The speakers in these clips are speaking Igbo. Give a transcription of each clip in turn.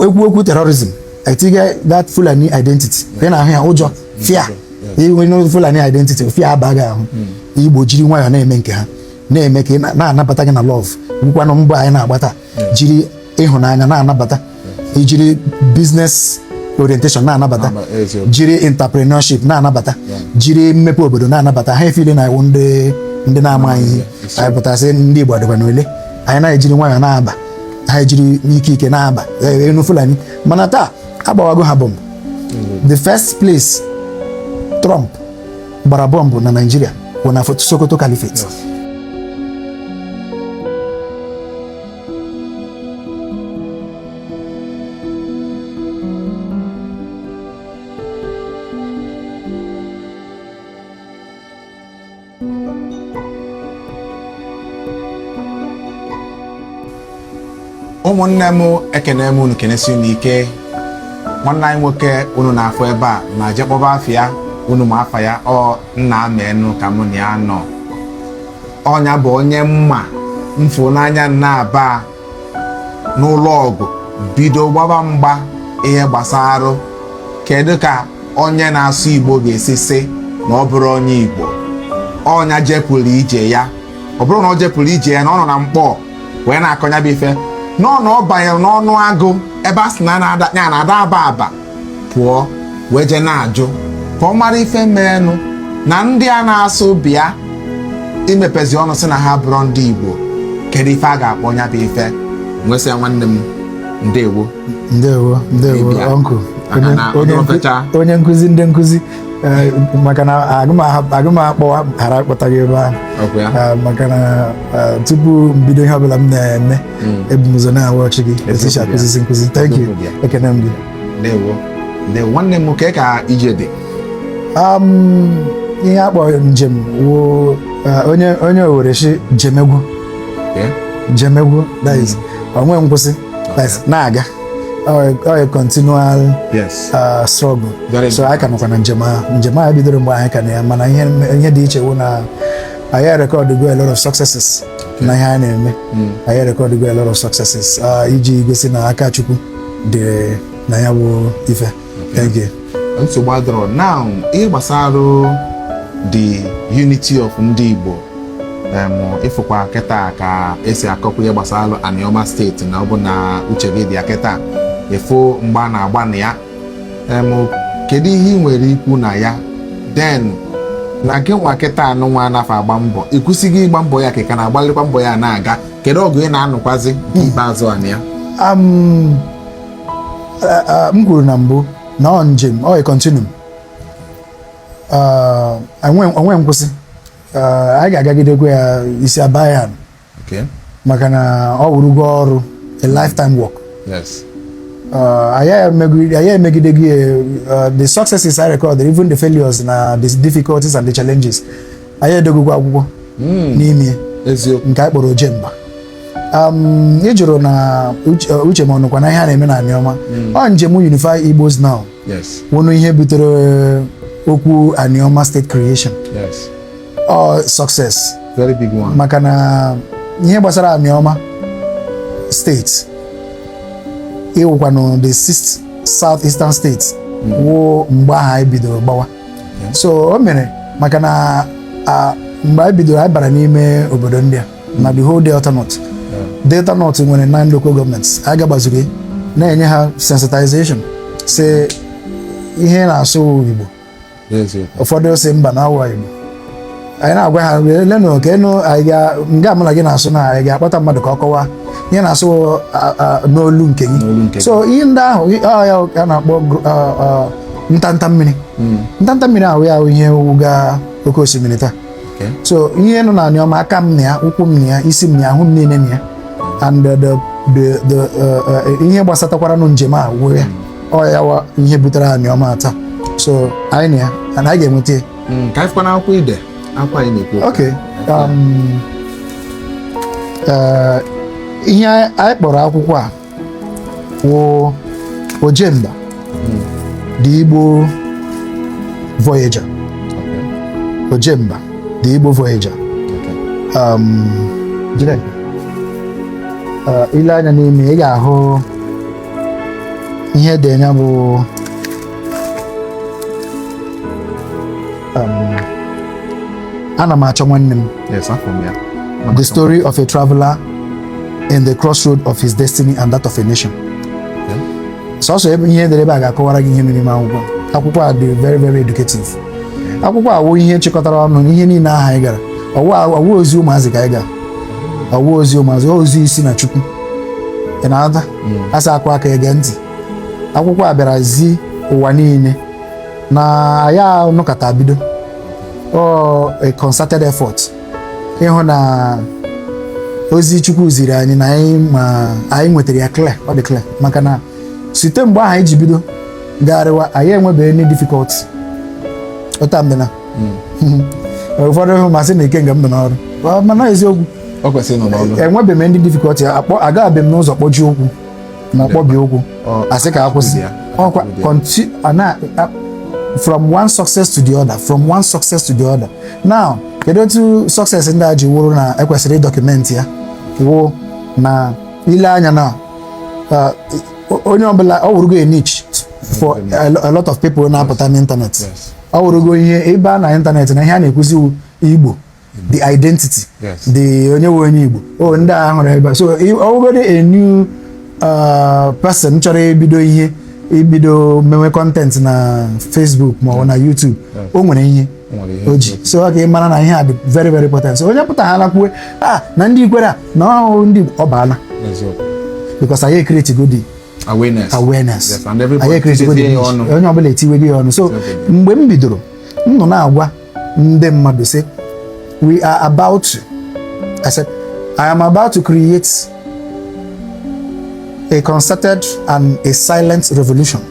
ekwu terrorism I think that Fulani identity then ahụ ya ụjọ fear even Fulani identity fear abaga ahụ Igbo jiri nwayọ na-eme nke ha na-eme ka na-anabata gị na love nkwanụ mbọ anyị na-agbata jiri ịhụnanya na-anabata ijiri business orientation na-anabata jiri entrepreneurship na-anabata jiri mmepe obodo na-anabata ha efili na iwu ndị na-amaghị ihe anyị pụtasị ndị Igbo adịkwa n'ole anyị na-ejiri nwayọ na-aba ha ejiri ike na-aba enu Fulani mana taa agbawago ha bọmbụ the first place Trump gbara bọmbụ na Nigeria bụ na Sokoto Caliphate ụmụnne m ekene m unu kenesi unu ike nwanne anyị nwoke unu na-afọ ebe a ma je kpọba afịa unu ma afa ya ọ nna amenụ ka mụ na ya nọ ọnya bụ onye mma mfụ n'anya na-aba n'ụlọ ọgụ bido gbaba mgba ihe gbasara kedu ka onye na-asụ Igbo ga-esi sị na ọ bụrụ onye Igbo ọnya jepụrụ ije ya ọ bụrụ na ọ jepụrụ ije ya na ọ nọ na mkpọ wee na-akọnya bụ ife n'ọnụ ọ banyere n'ọnụ agụ ebe a sị na na-ada aba pụọ wee je na-ajụ ka ọ mara ife meenụ na ndị a na-asụ bịa imepezi ọnụ sị na ha bụrụ ndị Igbo kedu ife a ga-akpọ nya bụ ife nwesị ya nwanne m ndewo ọnkụ onye nkụzi ndị nkụzi maka na agụmakpọwa ghara akpọtaghị ebe ahụ maka na tupu mbido ihe ọbụla m na-eme ebu m ụzọ na-awa ọchị gị eticha akụzizi nkụzi thank you ekene m gị ndewo nwanne m ka ije dị ihe akpọ njem wụ onye Owerri jemegwu that is onwe nkwụsị na-aga a continual struggle so anyị ka nọkwa na njem ahụ bidoro mgbe anyị ka na ya mana ihe dị iche wụ na anyị rekọdịgo a lot of successes na ihe anyị na-eme anyị rekọdịgo a lot of successes iji gosi na aka Chukwu dị na ya bụ ife thank you nsogbu adọrọ now ihe gbasara the unity of ndị Igbo ịfụkwa kịta ka esi akọpụ ihe gbasara Anioma steeti na ọ bụ na uche gị dị ya kịta efo mgba na-agba na ya kedu ihe ị nwere ikwu na ya then na gị nwa kịta anụnwa n'afọ agba mbọ ịkwụsịghị ịgba mbọ ya ka ka na-agbalịkwa mbọ ya na-aga kedu ọgụ ị na-anụkwazi ikpeazụ a na ya m kwuru na mbụ na ọ njem ọ continuum onwe nkwụsị anyị ga-agagidekwa ya isi abayan maka na ọ wụrụgo ọrụ a lifetime work anyị emegideghi the successes I recorded even the failures na the difficulties and the challenges anyị edogokwa akwụkwọ n'ime nke anyị kpọrọ Ojemba ị jụrụ na uche ma ọnụkwa na ihe a na-eme na Anioma ọ njem Unify Igbos Now wụnụ ihe butere okwu Anioma state creation success very big one maka na ihe gbasara Anioma state ịwụkwanụ the 6th southeastern states wụ mgbe ahụ anyị bidoro gbawa so o mere maka na mgbe anyị bidoro anyị bara n'ime obodo ndị a na the whole Delta North nwere 9 local governments anyị gagbazuru na-enye ha sensitization si ihe na-asụ Igbo ụfọdụ si mba na awa Igbo anyị na-agwa ha lenụ ka enu nga amụla gị na-asụ na anyị ga-akpọta mmadụ ka ọ kọwaa ihe na-asụ n'olu nke gị so ihe ndị ahụ ya na-akpọ ntanta mmiri ahụ ya ihe wuga oke osimiri taa so ihe nọ na Anioma aka m na ya ụkwụ m na ya isi m na ya ahụ m niile na ya and ihe gbasatakwara nụ njem a wụ ya ya ihe butere Anioma taa so anyị na ya and anyị ga-enweta ka anyị fụkwa n'akwụkwọ ide akwa anyị na-ekwu okay ihe anyị kpọrọ akwụkwọ a wụ Ojemba the Igbo voyager Ojemba the Igbo voyager ile anya n'ime ị ga-ahụ ihe dị anya bụ ana m achọ nwanne m. Yes, afọ m ya. The story of a traveler in the crossroad of his destiny and that of a nation. Sọsọ ihe edere ebe a ga-akọwara gị ihe mere n'ime akwụkwọ. Akwụkwọ a dị very very educative. Akwụkwọ a wụ ihe nchịkọtara ọnụ ihe niile aha anyị gara. Ọwụ ozi ụmụazị ka anyị gara. Ọwụ ozi ụmụazị, ozi isi na Chukwu. Ị na-ada? Asa akwa aka ege ntị. Akwụkwọ a bịara zi ụwa niile na ya nụkọta bido. A concerted effort ịhụ na ozi Chukwu ziri anyị na anyị nwetara ya clear, ọ dị clear, maka na site mgbe ahụ anyị ji bido gagharịwa anyị enwebeghị any difficulty. Ụta m dị na ụfọdụ hụ masị na ike nga m dị n'ọrụ, mana eziokwu ọ kwesịrị nọ n'ọrụ. Enwebeghị m ndị difficulty, agabeghị m n'ụzọ kpọji okwu ma kpọbie okwu asị ka akwụsị ọkwa from one success to the other, from one success to the other. Now, kedu otu success ndị a ji wụrụ na ekwesịrị ịdọkụmentị ya wụ na ile anya na onye ọbụla ọ wụrụgo a niche for a lot of people na-apụta n'ịntanet. Ọ wụrụgo ihe ebe a na ịntanet na ihe a na-ekwuzi Igbo, the identity, the onye nwe onye Igbo, ndị a hụrụ ebe. So ọ wụrụgo a new person chọrọ ibido mewe content na Facebook ma ọ na YouTube, o nwere ihe o ji. So ọ ga mara na ihe a dị very very important. So onye pụta ha nakwuwe na ndị ikwere na ndị ọ baala because anyị create good awareness. Anyị create good onye ọbụla etiwe gị ọnụ. So mgbe m bidoro m nọ na-agwa ndị mmadụ sị I am about to create a concerted and a silent revolution,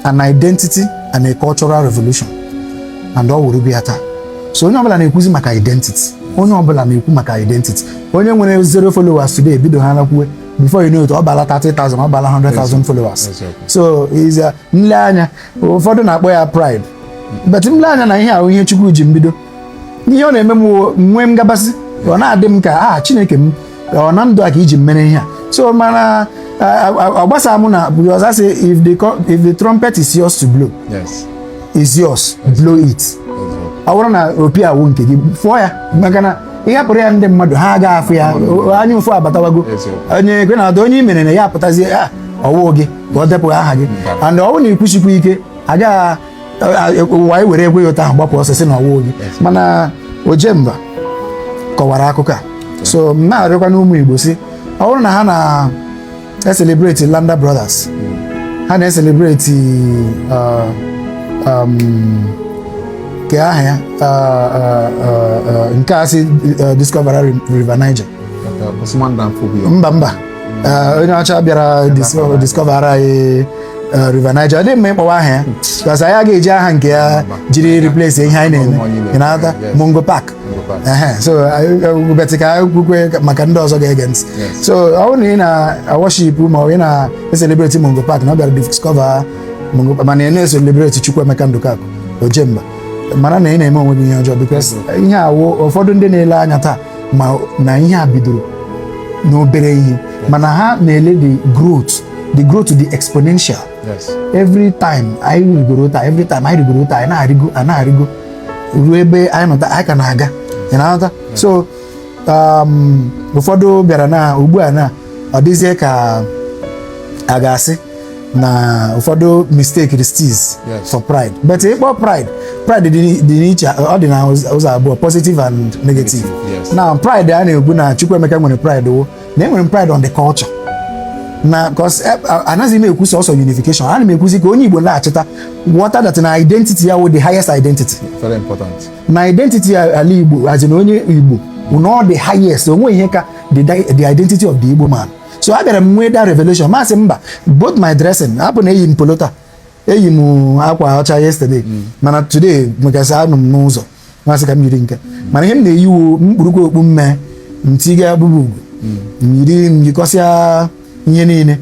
an identity and a cultural revolution, and all will be at her. So onye ọbụla na-ekwuzi maka identity, onye ọbụla na-ekwu maka identity. Onye nwere 0 followers today bido ha nakwuwe, before you know it ọ bala 30,000, ọ bala 100,000 followers. So is nle anya ụfọdụ na-akpọ ya pride, but nle anya na ihe ahụ ihe Chukwu ji mbido. Ihe ọ na-eme m nwee m gabasị, ọ na-adị m ka Chineke m ọ na ndụ a ka iji mmere ihe a. So mana agbasa mụ na because I say if the trumpet is yours to blow, is yours, blow it. Ọ bụrụ na opi awụ nke gị fụọ ya, maka na ịhapụrụ ya ndị mmadụ ha ga-afụ ya anya ụfụ abatawago. Onye ekwe na onye imere na ya apụtazie ọwụ gị ka ọ depụghị aha gị, and ọwụ na ikwuchikwa ike agaghị ụwa anyị were ekwe ya ụta ahụ gbapụ ọsọ sị na ọwụ gị. Mana Ojemba kọwara akụkọ a. So m na-arịọkwa n'ụmụ Igbo si ọ bụrụ na ha na-celebrate Landa Brothers, ha na-celebrate ke aha ya nke a si discover River Niger. Mba onye ọcha bịara discover anyị River Niger. Ọ dị mma ịkpọwa aha ya because anyị ga-eji aha nke ya jiri replace ihe anyị na-eme na-ata Mongo Park. So beti ka kwukwe maka ndị ọzọ ga-ege ntị. So ọ bụrụ na ị na-worship ma ọ ị na-celebrate Mongo Park na ọ bịara discover Mongo Park mana ị na-celebrate Chukwuemeka Ndụkakụ Ojemba, mana na ị na-eme onwe gị ihe ọjọọ because ihe awụ ụfọdụ ndị na-ele anya taa ma na ihe a bidoro n'obere ihe mana ha na-ele the growth the exponential. Every time anyị rigoro taa anyị na-arịgo ruo ebe anyị nọta anyị ka na-aga. So ụfọdụ bịara na ugbu a na ọ dịzie ka a ga-asị na ụfọdụ mistake steals for pride, but ịkpọ pride dị n'iche, ọ dị na ụzọ abụọ, positive and negative. Now pride a na-ekwu na Chukwuemeka nwere pride na enwere pride on the culture na because anaghị m ekwu sọsọ unification, ana m ekwuzi ka onye Igbo na-achịta water that na identity ya wụ the highest identity. Very important. Na identity ala Igbo as in onye Igbo no the highest, onwe ihe ka the identity of the Igbo man. So I bịara m nwee that revelation masị mba both my dressing hapụ na eyi m polota, eyi m akwa ọcha yesterday mana today mekasị anụ m n'ụzọ masị ka m yiri nke mana ihe m na-eyi wo mkpurukwu okpu mme mtiga bụbụ ugwu myiri m yikọsịa ihe niile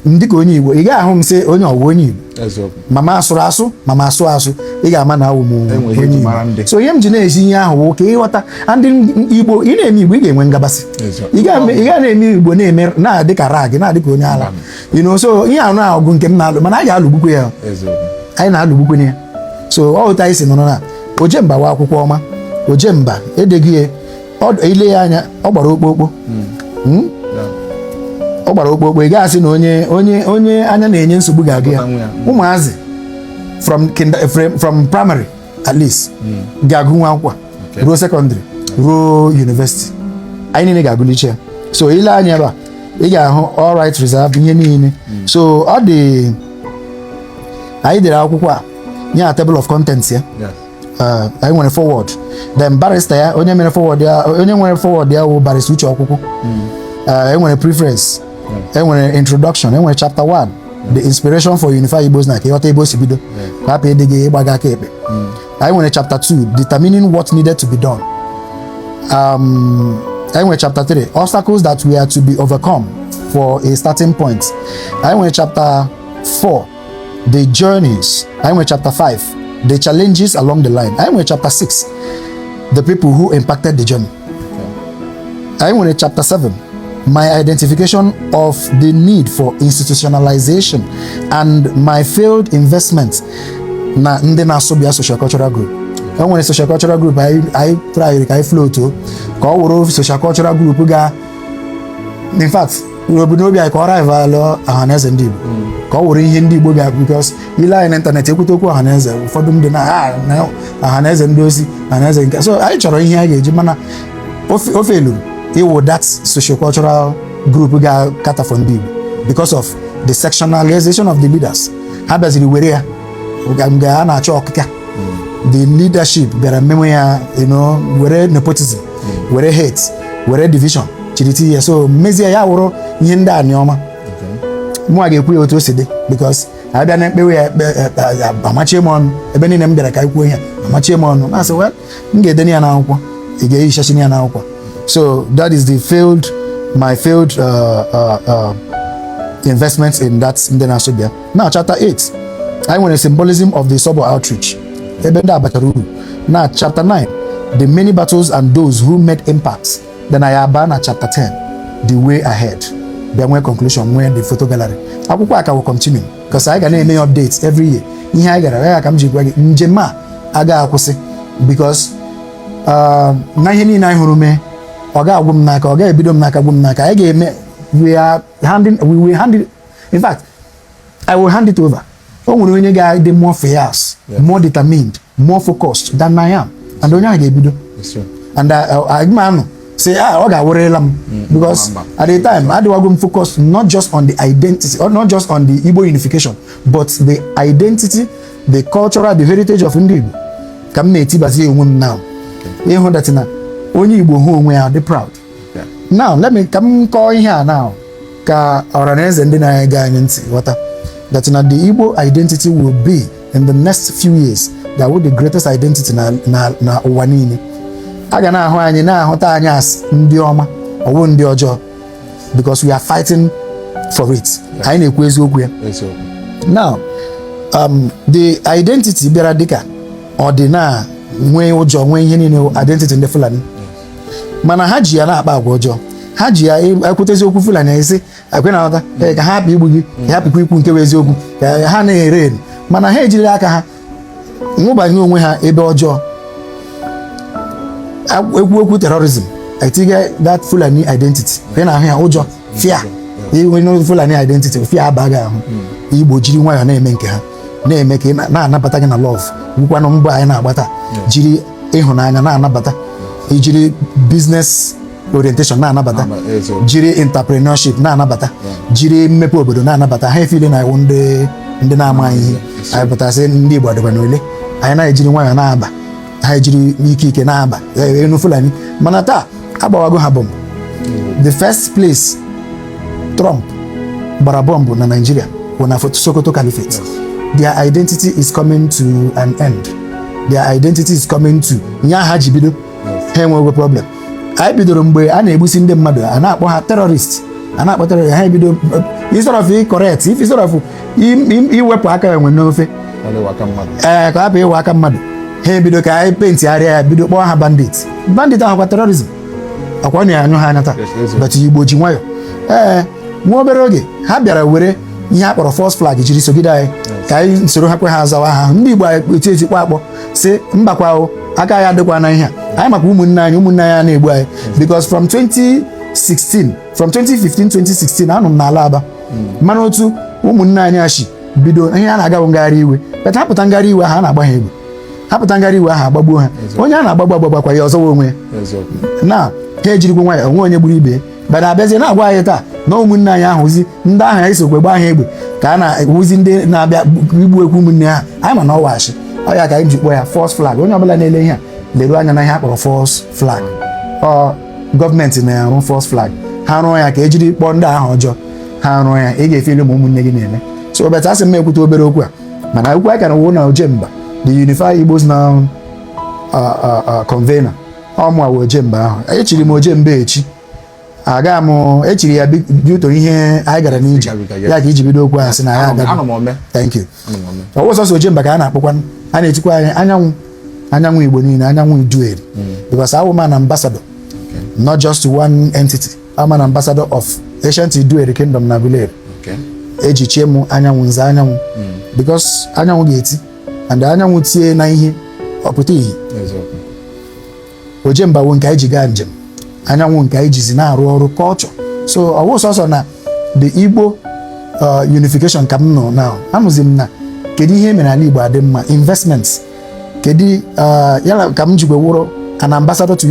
ndị ka onye Igbo ị gaghị ahụ m sị onye ọwụ onye Igbo mama asụrụ asụ mama asụ asụ ị ga-ama na awụ m onye Igbo so ihe m ji na-esi ihe ahụ wụ ka ịghọta ndị Igbo ị na-eme Igbo ị ga-enwe ngabasị ị ga na-eme Igbo na-eme na-adị ka rag na-adị ka onye ala so ihe ahụ na-agụ nke m na-alụ mana anyị ga-alụgbukwe ya anyị na-alụgbukwe ya so ọ ụta anyị si nọrọ na Ojemba wa akwụkwọ ọma Ojemba edeghị ile ya anya ọ gbara okpokpo ọ gbara okpokpo ị ga-asị na onye anya na-enye nsogbu ga-agụ ya ụmụazị from primary at least ga-agụ nwa akwụkwọ ruo secondary ruo university anyị niile ga-agụlicha ya so ile anya ebe a ị ga-ahụ all right reserve ihe niile so ọ dị anyị dere akwụkwọ a nye a table of contents ya anyị nwere forward then barrister ya onye nwere forward ya wụ barrister Uche Ọkwụkwụ enwere preference enwere introduction enwere chapter 1 the inspiration for unify Igbos na ka ịghọta ebe o si bido ka hapụ ịdịghị ịgbaga aka ekpe anyị nwere chapter 2 determining what needed to be done anyị nwere chapter 3 obstacles that were to be overcome for a starting point anyị nwere chapter 4 the journeys anyị nwere chapter 5 the challenges along the line anyị nwere chapter 6 the people who impacted the journey anyị nwere chapter 7 my identification of the need for institutionalization and my failed investment na ndị na-asụbịa social cultural group enwere social cultural group anyị try ka anyị float ka ọ wụrụ social cultural group ga in fact obodo obi anyị ka ọ rival ọhaneze ndị Igbo ka ọ wụrụ ihe ndị Igbo bịa because ile anyị na ịntanetị ekwute okwu ọhaneze ụfọdụ ndị na ọhaneze ndị ozi ọhaneze nke so anyị chọrọ ihe a ga-eji mana ofe eluru iwu that social cultural group ga-kata for ndị Igbo because of the sectionalization of the leaders ha bịaziri were ya mgbe a na-achọ ọkịka the leadership bịara mmemme ya were nepotism were hate were division chiriti ya so mmezie ya wụrụ ihe ndị a ọma mụ a ga-ekwu ya otu o si dị because abịa na mkpewe ya amachie m ọnụ ebe niile m bịara ka anyị kwuo ihe amachie m ọnụ na-asị well m ga-edene ya n'akwụkwọ ị ga-ehichachi ya n'akwụkwọ so that is my failed investment in that ndị na-asụbịa now chapter 8 anyị nwere symbolism of the suburb outreach ebe ndị abatara uru na chapter 9 the many battles and those who made impacts then anyị aba na chapter 10 the way ahead bịa nwee conclusion nwee the photo gallery akwụkwọ a ka will continue because anyị ga na-eme updates every year ihe anyị gara ya ka m ji gwa gị njem a agaghị akwụsị because na ihe niile anyị hụrụ mee ọ ga-agwụ m n'aka ọ ga-ebido m n'aka gwụ m n'aka anyị ga-eme we will hand it in fact I will hand it over o nwere onye ga-adị more fierce more determined more focused than I am and onye ahụ ga-ebido and agụmanụ say ọ ga-awụrịla m because at the time adịwago m focused not just on the identity or not just on the Igbo unification but the identity the cultural the heritage of ndị Igbo ka m na-etibazi onwe m now ịhụ that na onye Igbo hụ onwe ya dị proud now let me ka m kọọ ihe a now ka ọhaneze ndị na-ege anyị ntị ghọta that na the Igbo identity will be in the next few years that will be the greatest identity na ụwa niile a ga na-ahụ anyị na-ahụta anyị as ndị ọma ọwụ ndị ọjọọ because we are fighting for it anyị na-ekwu eziokwu ya now the identity bịara dịka ọ dị na nwee ụjọ nwee ihe niile identity ndị Fulani mana ha ji ya na-akpa agwa ọjọọ ha ji ya ekwutezi okwu Fulani esi ekwe na nghọta ka ha hapụ igbu gị ka hapụkwa ikwu nke bụ eziokwu ka ha na-ere mana ha ejiri aka ha nwụbanye onwe ha ebe ọjọọ ekwu terrorism etinye that Fulani identity ka na ahụ ya ụjọ fear inwe Fulani identity fear abaghị ahụ Igbo jiri nwayọọ na-eme nke ha na-eme ka na-anabata gị na love gwụkwanụ mbọ anyị na-agbata jiri ịhụnanya na-anabata ijiri business orientation na-anabata jiri entrepreneurship na-anabata jiri mmepe obodo na-anabata ha efile na iwu ndị na-amaghị ihe anyị pụtasị ndị Igbo adịkwa n'ole anyị na-ejiri nwayọọ na-aba ha ejiri ike na-aba enu Fulani mana taa agbawago ha bọmbụ the first place Trump gbara bọmbụ na Nigeria bụ na Sokoto Caliphate their identity is coming to an end their identity is coming to nye ha ji bido ha enweghị problem anyị bidoro mgbe a na-egbusi ndị mmadụ a na-akpọ ha terrorist a na-akpọ terrorist ha ebido instead of correct if instead of iwepụ aka enwe n'ofe ka hapụ ịwa aka mmadụ ha ebido ka anyị pentịgharịa ya bido kpọọ ha bandit ahụ kwa terrorism ọkwa na anyụ ha anya taa but Igbo ji nwayọ nwa obere oge ha bịara were ihe a kpọrọ false flag jiri sogide anyị ka anyị soro ha kwe ha azawa ha ndị Igbo anyị eti etikpọ akpọ si mbakwa aka ya adịkwa na ihe anyị maka ụmụnne anyị na-egbu anyị because from 2015-2016 anọ m n'ala Aba mana otu ụmụnne anyị achị bido ihe a na-agawo ngagharị iwe bet ha pụta ngagharị iwe ha na-agba ha egbe ha pụta ngagharị iwe ahụ agbagbuo ha onye a na-agbagba ya ọzọwa onwe na ha ejirigwo nwayọ onwe onye gburu ibe bana abịazie na-agwa anyị taa na ụmụnne anyị ahụzi ndị ahụ anyị sokwe gbaa ha egbe ka a na-ewuzi ndị na-abịa igbu ekwu ụmụnne ha anyị ma na ọwa achị ọ ya ka anyị ji kpọọ ya false flag onye ọbụla na-ele ihe a leruo anya na ihe a kpọrọ false flag gọọmenti na-arụ false flag ha rụọ ya ka ejiri kpọọ ndị ahụ ọjọọ ha rụọ ya ị ga-efeli ma ụmụnne gị na-eme so beta asị m ekwute obere okwu a mana okwu anyị ka na wo na Ojemba the Unified Igbos Now convener ọmụawa Ojemba ahụ echiri m Ojemba echi aga m echiri ya biuto ihe anyị gara n'ije ya ka iji bido okwu ahụ sị na ya aga thank you ọwụ sọsọ Ojemba ka a na-akpọkwa a na-etikwa anyị anyanwụ Igbo niile anyanwụ Idueri because I'm an ambassador not just one entity I'm an ambassador of ancient Idueri kingdom na Aguleri ejichie m anyanwụ nze anyanwụ because anyanwụ ga-eti and anyanwụ tie na ihe ọpụta ihe Ojemba wo nke anyị ji gaa njem anyanwụ nke anyị jizi na-arụ ọrụ culture so ọwụ sọsọ na the Igbo unification ka m nọ now amụzi m na kedu ihe mere ala Igbo adị mma investments kedu yala ka m jikwa wụrụ an ambassador to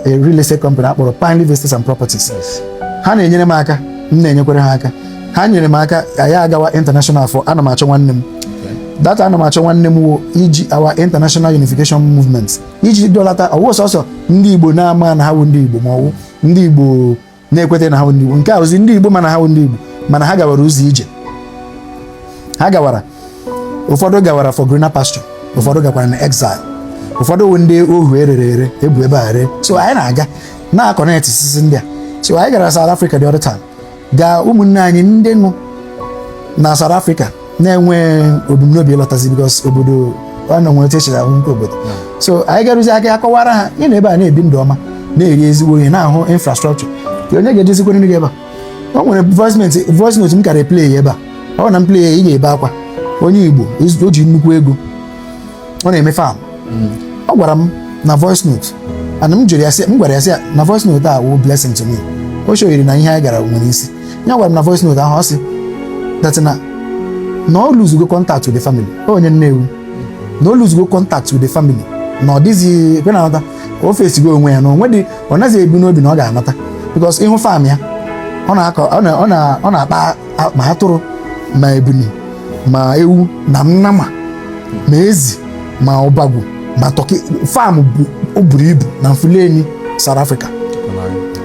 a real estate company akpọrọ Pine Estates and Properties ha na-enyere m aka m na-enyekwere ha aka ha nyere m aka anyị agawa international for ana m achọ nwanne m data ana m achọ nwanne m wo iji our international unification movement iji dọlata ọwụ sọsọ ndị Igbo na-ama na ha bụ ndị Igbo ma ọwụ ndị Igbo na-ekweta na ha bụ ndị Igbo nke a ozi ndị Igbo mana ha bụ ndị Igbo mana ha gawara ụzọ ije ha gawara ụfọdụ gawara for greener pasture ụfọdụ gakwara na exile ụfọdụ wụ ndị ohu ere ebu ebe a ree so anyị na-aga na-akọnekt sisi ndị a so anyị gara South Africa the other time gaa ụmụnne anyị ndị nụ na South Africa na-enwe obumnobi ịlọtazi because obodo ọ na nwere techere ahụ nke obodo so anyị garụzi aka akọwara ha ị na ebe a na-ebi ndụ ọma na-eri ezigbo ihe na-ahụ infrastructure ka onye ga-ejezikwere gị ebe a o nwere voice note m kara play ebe a ọ na m play ya ị ga-ebe akwa onye Igbo o ji nnukwu ego ọ na-eme farm ọ gwara m na voice note and m gwara ya sị na voice note a wụ blessing to me o shoyiri na ihe anyị gara nwere isi ya gwara m na voice note ahụ ọ sị that na o lose go contact with the family onye Nnewi na o lose go contact with the family na ọ dịzi ekwe na anata o fesigo onwe ya na onwe dị ọ naghị ebu n'obi na ọ ga-anata because ịhụ farm ya ọ na-akpa ma atụrụ ma ebuni ma ewu na nnama ma ezi ma ụbagwu ma tọki farm o buru ibu na Fulani South Africa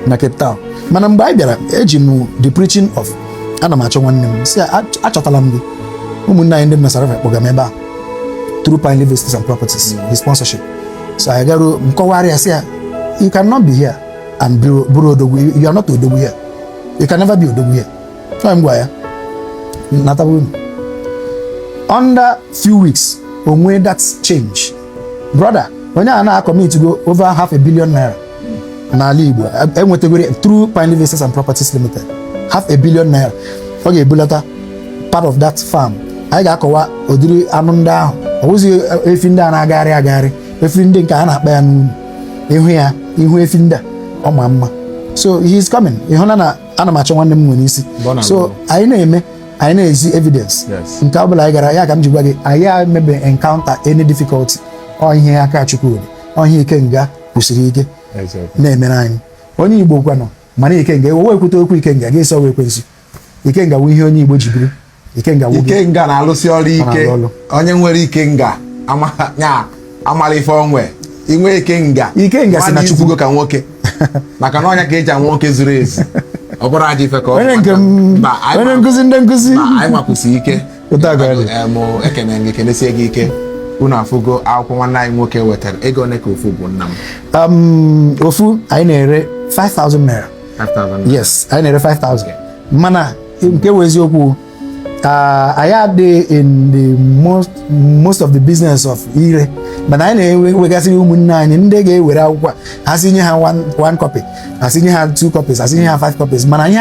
na Cape Town mana mgbe anyị bịara eji m the preaching of ana m achọ nwanne m si achọtala m gị ụmụnne anyị ndị na South Africa kpọga m ebe a through Pine Estates and Properties his sponsorship so anyị garuo nkọwarị ya si ya you cannot be here and bụrụ odogwu you are not odogwu here you can never be odogwu here so m gwa ya natabu under few weeks onwe that change brother onye a na-commit go over $500 million n'ala Igbo enwetagoro through Pine Estates and Properties Limited $500 million ọ ga-ebulata part of that farm anyị ga-akọwa ụdịrị anụ ndị ahụ ọwụzi efi ndị a na-agagharị efi ndị nke a na-akpa ya n'ụlọ ihu efi ndị a ọ ma mma so he is coming ịhụna na ana m achọ nwanne m nwere isi so anyị na-ezi evidence nke ọ bụla anyị gara ya ka m ji gwa gị anyị emebe encounter any difficulty ọ ihe aka Chukwudi ọ ihe Ikenga kwụsịrị ike na-emere anyị onye Igbo kwanụ mana Ikenga ewe ekwute okwu Ikenga ga-eso wee ekwensu Ikenga wụ ihe onye Igbo ji biri Ikenga na-alụsị ọrụ ike onye nwere Ikenga amala ife onwe inwe Ikenga si na Chukwu ka nwoke maka na ọnya ka eji nwoke zuru ezu ọ bụrụ aja ife ka onye nkụzi ndị nkụzi anyị makwụsị ike ekene gị kenesie gị ike unu afụgo akwụkwọ nwanne anyị nwoke wetara ego one ka ofu bụ nna m ofu anyị na-ere 5,000 naira yes anyị na-ere 5,000 mana nke wụ eziokwu anyị adị in the most of the business of ire mana anyị na-ewegasịrị ụmụnne anyị ndị ga-ewere akwụkwọ ha si nye ha one copy, ha si nye ha 2 copies, ha si nye ha 5 copies, mana ihe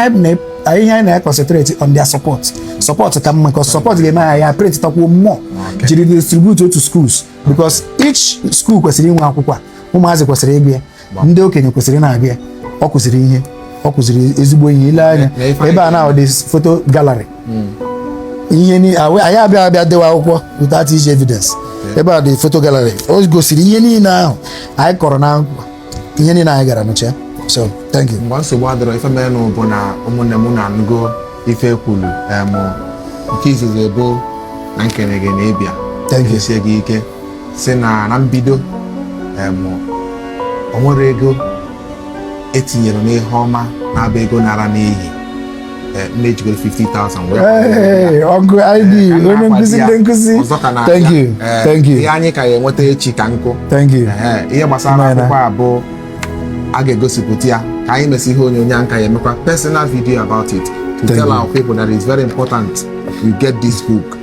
anyị na-concentrate on their support ka mma, because support ga-eme ya print takwuo mmụọ jiri distribute to schools, because each school kwesịrị inwe akwụkwọ, ụmụazị kwesịrị ịgụ ya, ndị okenye kwesịrị na-agụ ya. Ọ kụziri ihe, ọ kụziri ezigbo ihe. Ile anya ebe a na dị photo gallery, ihe ni anyị abịa dewa akwụkwọ without each evidence. Ebe a dị photo gallery, o gosiri ihe niile ahụ anyị kọrọ na akwụkwọ, ihe niile anyị gara nụcha. So thank you. Mgbe nsogbu adịrọ ife menụ bụ na ụmụnne m na-anụgo ife ekwulu nke izizi ebo na nkene gị na ịbịa sie gị ike si na mbido o nwere ego etinyere n'ihe ọma na-abụ ego nara n'ihi mmejigoro 50,000 ọgụ ID onye nkụzi ndị nkụzi. Thank you. Ihe anyị ka ya enweta echi ka nkụ. Ihe gbasara akwụkwọ abụ a ga-egosipụta ya ka anyị mesi ihe onyonyo nka ya emekwa personal video about it to tell our people that it's very important you get this book,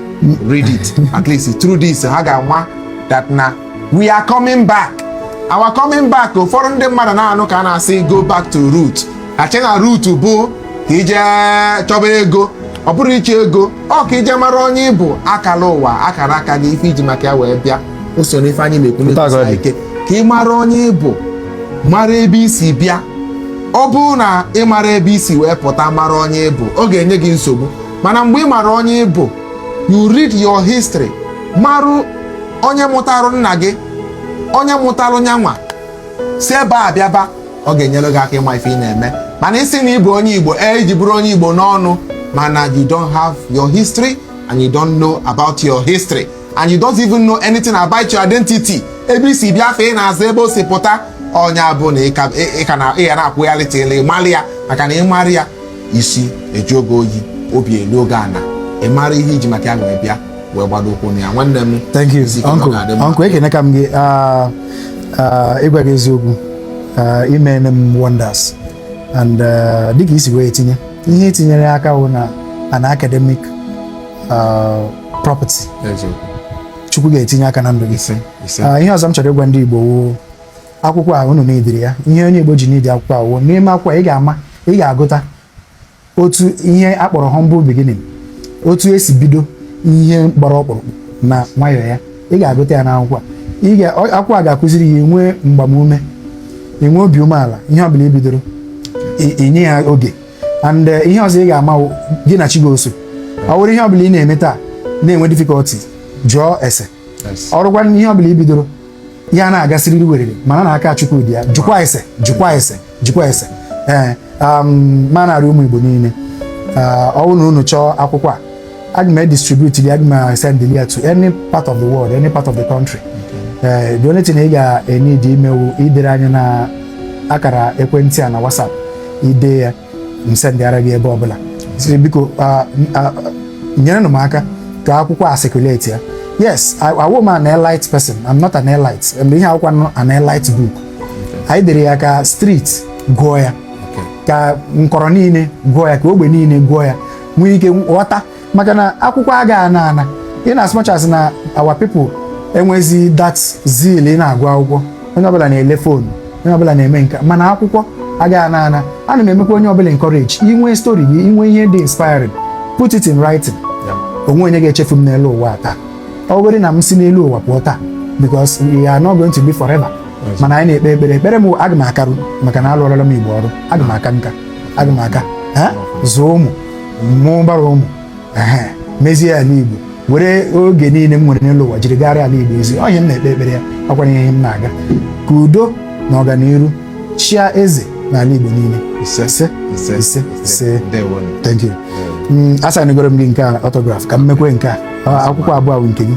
read it. At least through this ha ga-ama that na we are coming back. Our coming back, ụfọdụ ndị mmadụ na-anụ ka a na-asị go back to root. Kache na root bụ ka ije chọba ego, ọ bụrụ iche ego, ọ ka ije mara onye ịbụ akara ụwa, akara aka gị ife iji maka ya wee bịa. O so n'ife anyị na-ekwu n'ekwusa ike ka ị mara onye ịbụ, mara ebe isi bịa. Ọ bụrụ na ị mara ebe isi wee pụta mara onye ịbụ, ọ ga-enye gị nsogbu. Mana mgbe ị mara onye ịbụ, you read your history, marụ onye mụtarụ nna gị, onye mụtalụ nyanwa, si ebe a bịaba, ọ ga-enyere gị aka ịma ife ị na-eme. Mana isi na ịbụ onye Igbo, iji bụrụ onye Igbo n'ọnụ, mana you don't have your history and you don't know about your history and you don't even know anything about your identity. Ebe isi bịa fe na-aza ebe o si pụta, onye abụ na ịka na-akwụghalịtịla ịmalị ya, maka na ịmarị ya isi eji oge oyi, obi elu oge ana, ịmara ihe iji maka ya wee bịa wee gbado ụkwụ na ya. Nwanne m, thank you uncle, ekene ka m gị ịgwa gị eziokwu, imene m wonders and dịka isi wee tinye ihe etinyere aka wụ na an academic property. Chukwu ga-etinye aka na ndụ gị. Ihe ọzọ m chọrọ ịgwa ndị Igbo wụ akwụkwọ a unu na-ediri ya. Ihe onye Igbo ji n'idi akwụkwọ a wụ n'ime akwụkwọ ị ga-agụta otu ihe akpọrọ humble beginning, otu esi bido ihe gbara ọkpụrụkpụ na nwayọọ ya. Ị ga-agụta ya n'akwụkwọ. Akwụkwọ a ga-akụziri ya enwe mgbamume, enwe obi umeala, ihe ọbụla ibidoro enye ya oge. And ihe ọzọ ị ga-ama gị na chi ga-oso. Ọ bụrụ ihe ọbụla ị na-eme taa na-enwe difficulty, jụọ ese. Ọrụkwa ihe ọbụla ibidoro ya na-agasịrịrị werere, mana na aka Chukwu dị ya, jụkwa ese. Ma narị ụmụ Igbo niile, ọ bụrụ na unu chọọ akwụkwọ a, aga m distribute ya, aga m send ya to any part of the world, any part of the country. The only thing ị ga-enye dị imewu idere anya na akara ekwentị a na WhatsApp, ide ya msendịara gị ebe ọbụla. Biko nyere m aka ka akwụkwọ a circulate ya. Yes, I am an elite person. I'm not an elite. Ihe akwụkwọ an elite book. Anyị dere ya ka street gụọ ya, ka nkọrọ niile gụọ ya, ka ogbe niile gụọ ya, nwee ike ghọta. Maka na akwụkwọ agaghị ana in as much as na our people enwezi that zeal ị na-agụ akwụkwọ. Onye ọbụla na-ele phone, onye ọbụla na-eme nka, mana akwụkwọ agaghị ana. Ana m emekwa onye ọbụla encourage inwe story gị, inwe ihe dị inspiring, put it in writing. Onwe onye ga-echefu m n'elu ụwa taa. Ọ bụrụ na m si n'elu ụwa pụọ taa, because we are not going to be forever. Mana anyị na-ekpe ekpere m, aga m akarụ maka na alụọrọla m Igbo ọrụ. Aga m aka nka, aga m aka zụọ ụmụ, mụ bara ụmụ, mezie ala Igbo, were oge niile m nwere n'elu ụwa jiri gara ala Igbo ezi. Onye m na-ekpe ekpere ya, ọkwanye ihe m na-aga ka udo na ọganiru chia eze n'ala Igbo niile. Ise. Thank you. Asanegoro m gị nke a autograph ka m mekwe nke a. Akwụkwọ abụọ bụ nke gị.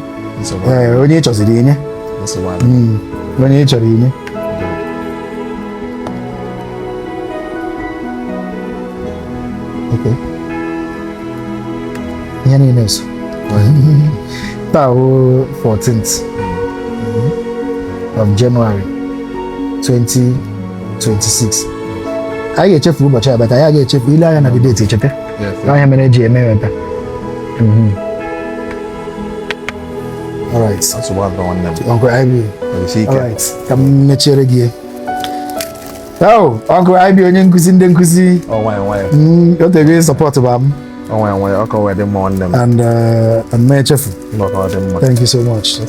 Onye ị chọziri inye, onye ị chọrọ inye. Okay. Ihe niile so. Taa bụ 14th of January 2026. Anyị ga-echefu ụbọchị abata, anyị ga-echefu ile anya na the date echete. Ahịa mere eji eme ebe. All right. Asụgbọ atọ nwanne m. Uncle Ivy. Isi ike. All right. Ka m mechiere gị. Oh, Uncle Ivy onye nkụzi ndị nkụzi. Nwayọ. O tego support ba m. Nwayọ, ọ ka wee dị mma nwanne m. And m echefu. Ọ ka ọ dị mma. Thank you so much.